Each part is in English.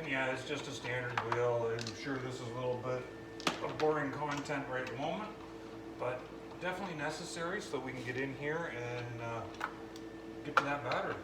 And yeah, it's just a standard wheel. I'm sure this is a little bit of boring content right at the moment, but definitely necessary so that we can get in here and get to that battery.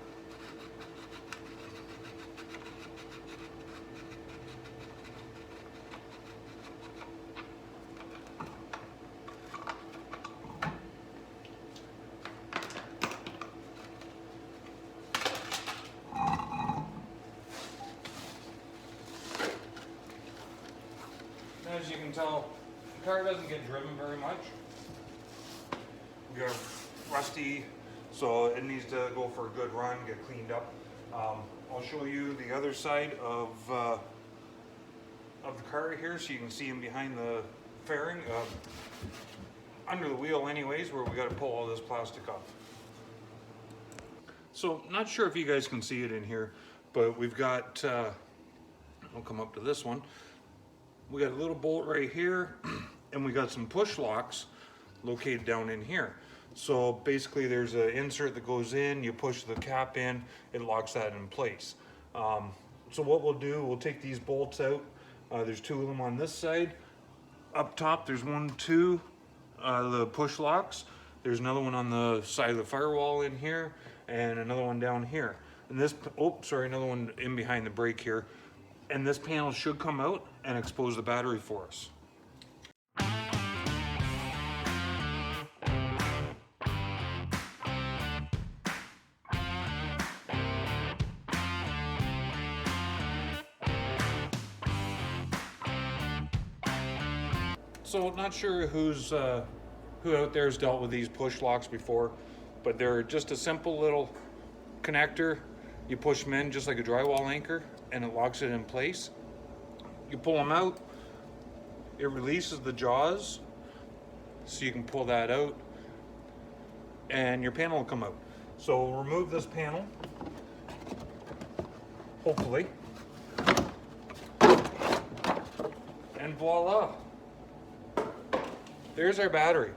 As you can tell, the car doesn't get driven very much. We are rusty, so it needs to go for a good run, get cleaned up. I'll show you the other side of the car here, so you can see him behind the fairing, under the wheel anyways, where we got to pull all this plastic off. So not sure if you guys can see it in here, but we've got, I'll come up to this one. We got a little bolt right here, and we got some push locks located down in here. So basically there's an insert that goes in, you push the cap in, it locks that in place. So what we'll do, we'll take these bolts out. There's two of them on this side. Up top there's one, two, the push locks. There's another one on the side of the firewall in here, and another one down here. And this, oh, sorry, another one in behind the brake here. And this panel should come out and expose the battery for us. So not sure who out there has dealt with these push locks before, but they're just a simple little connector. You push them in just like a drywall anchor, and it locks it in place. You pull them out, it releases the jaws, so you can pull that out, and your panel will come out. So we'll remove this panel, hopefully, and voila, there's our battery.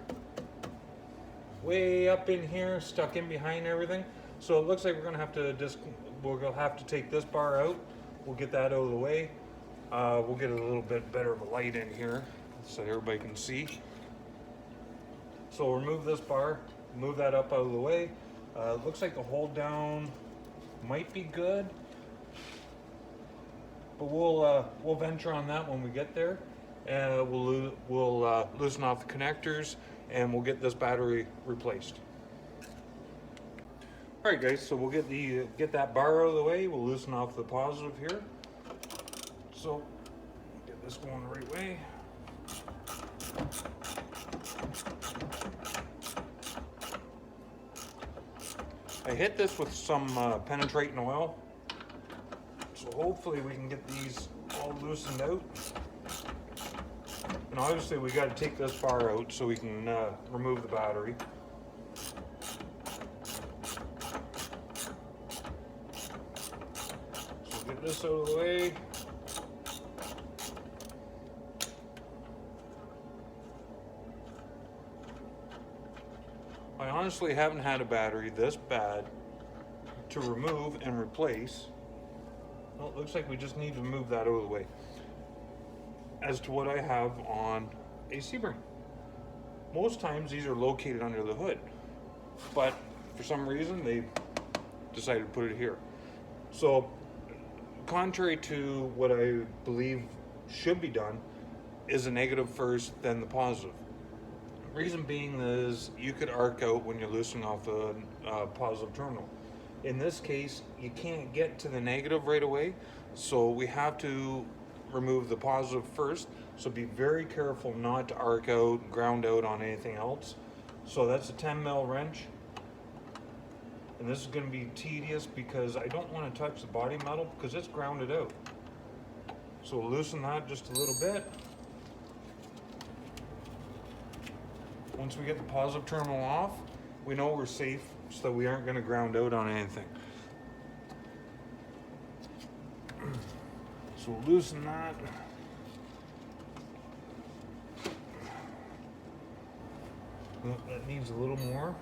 Way up in here, stuck in behind everything. So it looks like we're gonna have to take this bar out. We'll get that out of the way. We'll get a little bit better of a light in here so everybody can see. So we'll remove this bar, move that up out of the way. Looks like the hold down might be good, but we'll venture on that when we get there. And we'll loosen off the connectors, and we'll get this battery replaced. All right, guys. So we'll get that bar out of the way. We'll loosen off the positive here. So get this going the right way. I hit this with some penetrating oil, so hopefully we can get these all loosened out. And obviously we got to take this bar out so we can remove the battery. So get this out of the way. I honestly haven't had a battery this bad to remove and replace. Well, it looks like we just need to move that out of the way. As to what I have on a Sebring. Most times these are located under the hood, but for some reason they decided to put it here. So contrary to what I believe should be done, is a negative first, then the positive. Reason being is you could arc out when you're loosening off the positive terminal. In this case, you can't get to the negative right away, so we have to remove the positive first. So be very careful not to arc out, ground out on anything else. So that's a 10 mil wrench. And this is going to be tedious because I don't want to touch the body metal because it's grounded out. So we'll loosen that just a little bit. Once we get the positive terminal off, we know we're safe, so we aren't going to ground out on anything. So we'll loosen that. Oh, that needs a little more.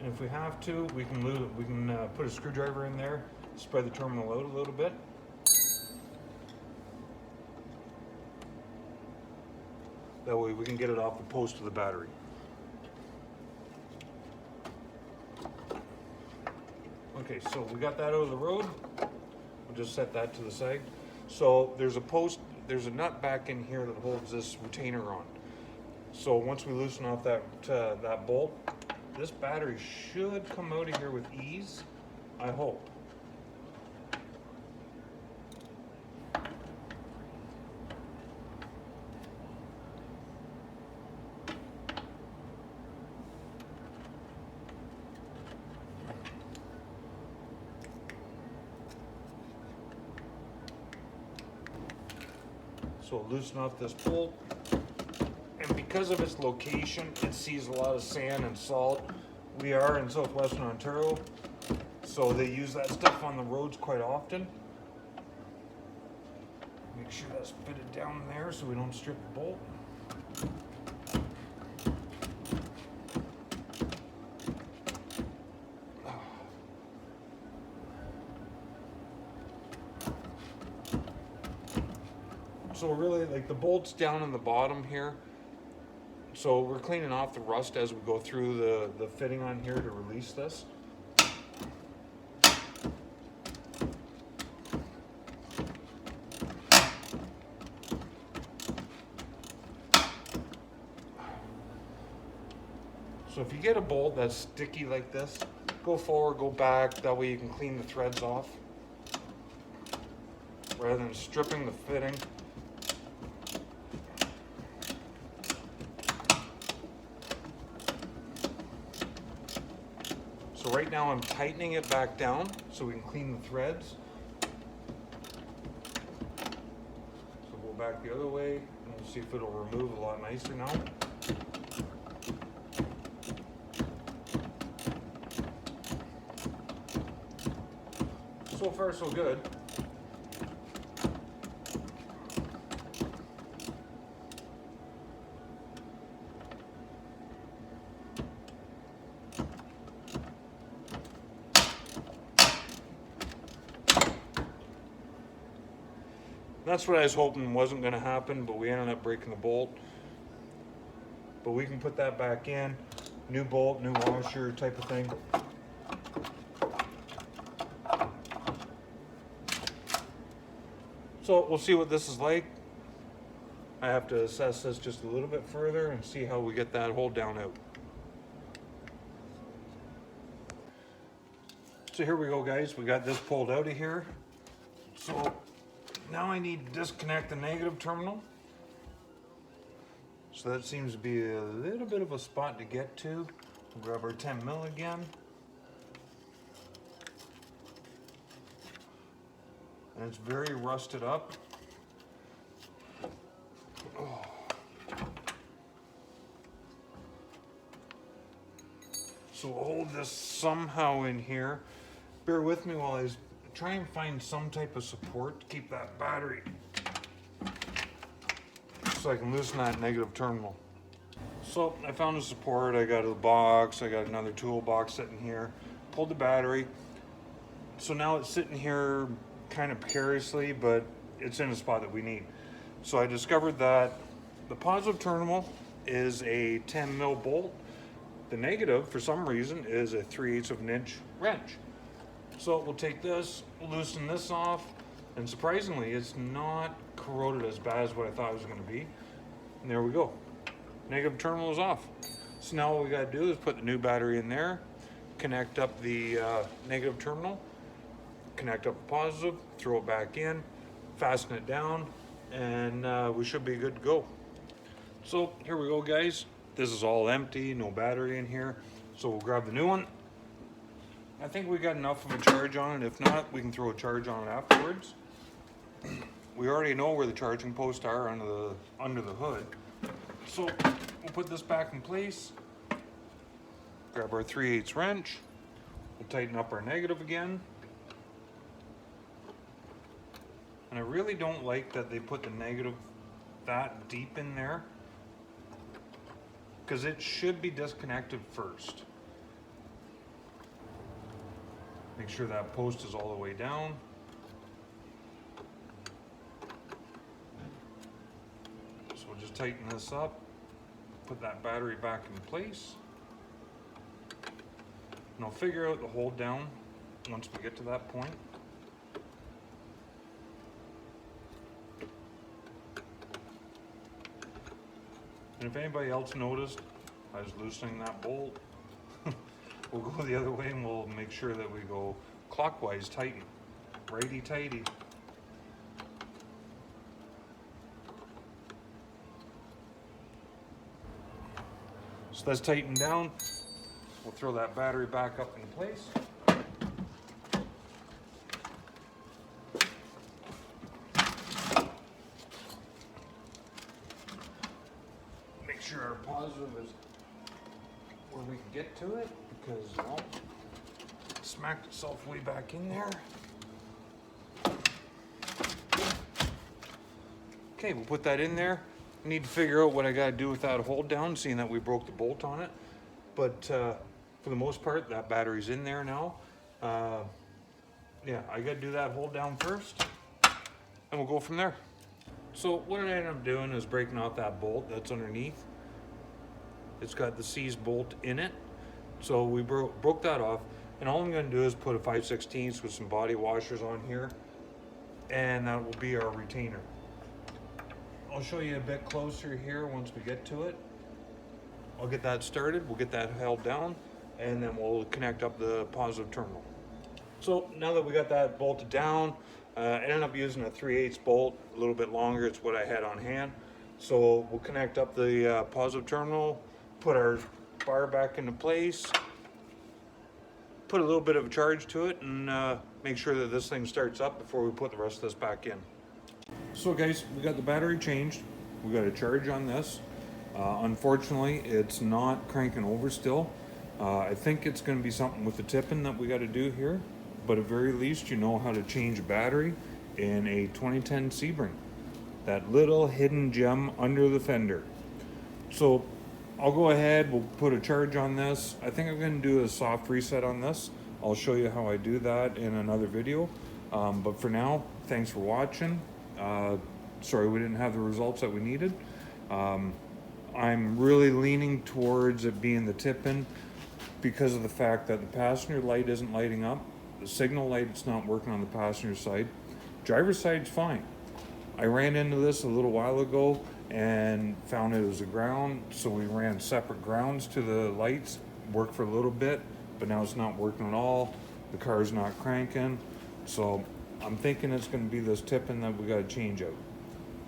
And if we have to, we can put a screwdriver in there, spread the terminal out a little bit. That way we can get it off the post of the battery. Okay, so we got that out of the road. We'll just set that to the side. So there's a nut back in here that holds this retainer on. So once we loosen off that bolt, this battery should come out of here with ease, I hope. So loosen off this bolt, and because of its location, it sees a lot of sand and salt. We are in southwestern Ontario, so they use that stuff on the roads quite often. Make sure that's fitted down there so we don't strip the bolt. So really, like, the bolt's down in the bottom here. So we're cleaning off the rust as we go through the fitting on here to release this. So if you get a bolt that's sticky like this, go forward, go back, that way you can clean the threads off rather than stripping the fitting. So right now I'm tightening it back down so we can clean the threads. So go back the other way and we'll see if it'll remove a lot nicer now. So far so good. That's what I was hoping wasn't going to happen, but we ended up breaking the bolt. But we can put that back in. New bolt, new washer type of thing. So we'll see what this is like. I have to assess this just a little bit further and see how we get that hold down out. So here we go, guys. We got this pulled out of here. So now I need to disconnect the negative terminal. So that seems to be a little bit of a spot to get to. We'll grab our 10 mil again. And it's very rusted up. Oh. So we'll hold this somehow in here. Bear with me while I try and find some type of support to keep that battery so I can loosen that negative terminal. So I found a support, I got a box, I got another toolbox sitting here, pulled the battery. So now it's sitting here kind of precariously, but it's in a spot that we need. So I discovered that the positive terminal is a 10 mil bolt. The negative, for some reason, is a 3/8 of an inch wrench. So we'll take this, loosen this off, and surprisingly, it's not corroded as bad as what I thought it was going to be. And there we go. Negative terminal is off. So now what we got to do is put the new battery in there, connect up the negative terminal, connect up the positive, throw it back in, fasten it down, and we should be good to go. So here we go, guys. This is all empty, no battery in here. So we'll grab the new one. I think we got enough of a charge on it. If not, we can throw a charge on it afterwards. We already know where the charging posts are under the hood. So we'll put this back in place. Grab our 3/8 wrench. We'll tighten up our negative again. And I really don't like that they put the negative that deep in there, because it should be disconnected first. Make sure that post is all the way down. So we'll just tighten this up, put that battery back in place. And I'll figure out the hold down once we get to that point. And if anybody else noticed, I was loosening that bolt. We'll go the other way and we'll make sure that we go clockwise tighten, righty tighty. So that's tightened down. We'll throw that battery back up in place. Make sure our positive is where we can get to it, because well, it smacked itself way back in there. Okay, we'll put that in there. I need to figure out what I gotta do with that hold down, seeing that we broke the bolt on it. But for the most part, that battery's in there now. Yeah, I gotta do that hold down first, and we'll go from there. So what I ended up doing is breaking out that bolt that's underneath. It's got the seized bolt in it. So we broke that off, and all I'm gonna do is put a 5/16 with some body washers on here, and that will be our retainer. I'll show you a bit closer here once we get to it. I'll get that started, we'll get that held down, and then we'll connect up the positive terminal. So now that we got that bolted down, I ended up using a 3/8 bolt, a little bit longer, it's what I had on hand. So we'll connect up the positive terminal, put our bar back into place, put a little bit of a charge to it, and make sure that this thing starts up before we put the rest of this back in. So guys, we got the battery changed. We got a charge on this. Unfortunately, it's not cranking over still. I think it's going to be something with the tipping that we got to do here. But at very least, you know how to change a battery in a 2010 Sebring. That little hidden gem under the fender. So I'll go ahead, we'll put a charge on this. I think I'm going to do a soft reset on this. I'll show you how I do that in another video. But for now, thanks for watching. Sorry we didn't have the results that we needed. I'm really leaning towards it being the tip-in because of the fact that the passenger light isn't lighting up. The signal light is not working on the passenger side. Driver's side's fine. I ran into this a little while ago and found it was a ground, so we ran separate grounds to the lights. Worked for a little bit, but now it's not working at all. The car's not cranking, so I'm thinking it's going to be this tip-in that we got to change out.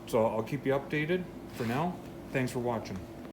So I'll keep you updated. For now, thanks for watching.